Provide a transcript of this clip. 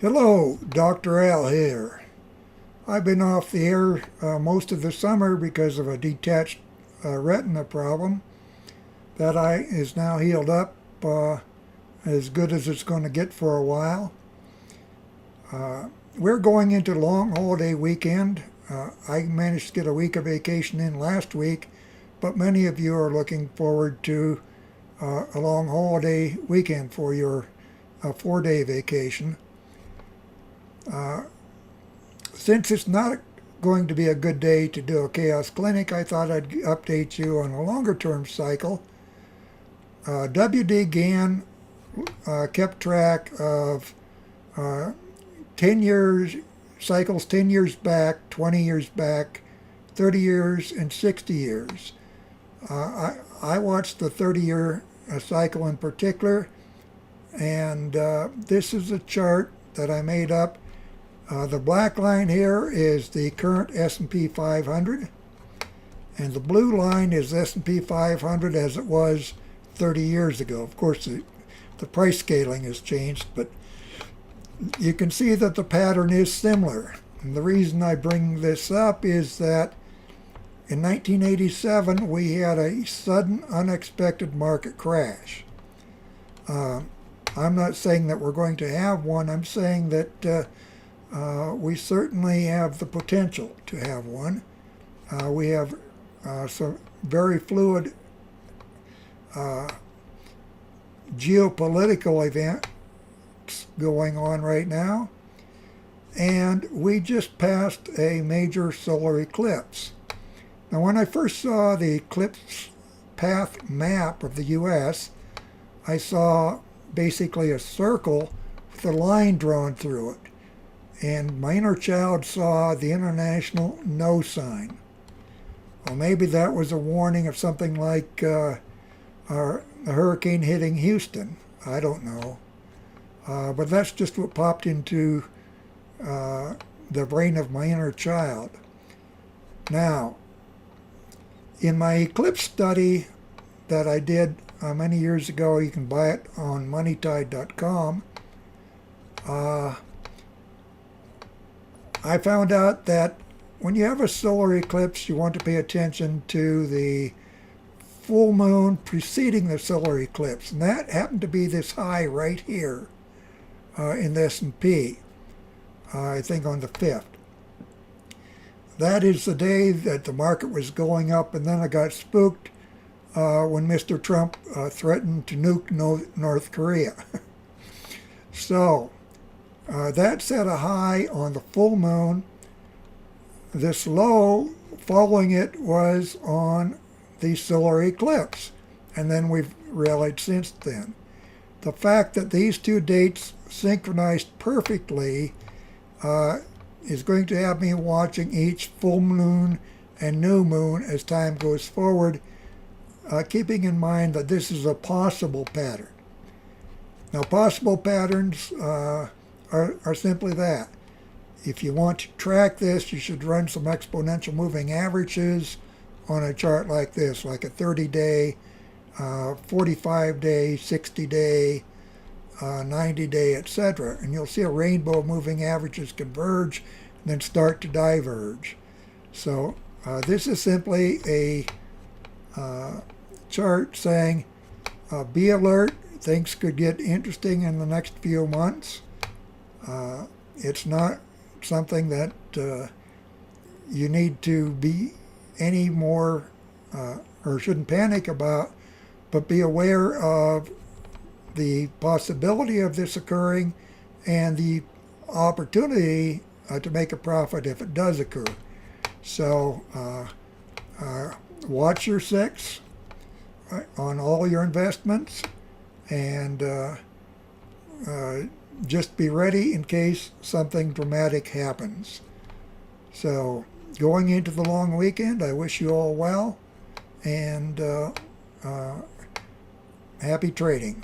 Hello, Dr. Al here. I've been off the air most of the summer because of a detached retina problem that is now healed up as good as it's going to get for a while. We're going into long holiday weekend. I managed to get a week of vacation in last week, but many of you are looking forward to a long holiday weekend for your 4-day vacation. Since it's not going to be a good day to do a chaos clinic, I thought I'd update you on a longer term cycle. W.D. Gann kept track of 10 years cycles, 10 years back, 20 years back, 30 years, and 60 years. I watched the 30-year cycle in particular, and this is a chart that I made up. The black line here is the current S&P 500, and the blue line is S&P 500 as it was 30 years ago. Of course, the price scaling has changed, but you can see that the pattern is similar. And the reason I bring this up is that in 1987, we had a sudden, unexpected market crash. I'm not saying that we're going to have one. I'm saying that we certainly have the potential to have one. We have some very fluid geopolitical events going on right now, and we just passed a major solar eclipse. Now, when I first saw the eclipse path map of the U.S., I saw basically a circle with a line drawn through it. And my inner child saw the international no sign. Well, maybe that was a warning of something like a hurricane hitting Houston. I don't know. But that's just what popped into the brain of my inner child. Now, in my eclipse study that I did many years ago, you can buy it on moneytide.com, I found out that when you have a solar eclipse, you want to pay attention to the full moon preceding the solar eclipse. And that happened to be this high right here in the S&P, I think on the 5th. That is the day that the market was going up, and then I got spooked when Mr. Trump threatened to nuke North Korea. So, that set a high on the full moon. This low following it was on the solar eclipse, and then we've rallied since then. The fact that these two dates synchronized perfectly is going to have me watching each full moon and new moon as time goes forward, keeping in mind that this is a possible pattern. Now, possible patterns are simply that. If you want to track this, you should run some exponential moving averages on a chart like this, like a 30-day, 45-day, 60-day, 90-day, etc. And you'll see a rainbow of moving averages converge and then start to diverge. So this is simply a chart saying, be alert, things could get interesting in the next few months. It's not something that you need to be any more or shouldn't panic about, but be aware of the possibility of this occurring and the opportunity to make a profit if it does occur. So watch your six on all your investments, and just be ready in case something dramatic happens. So, going into the long weekend, I wish you all well, and happy trading.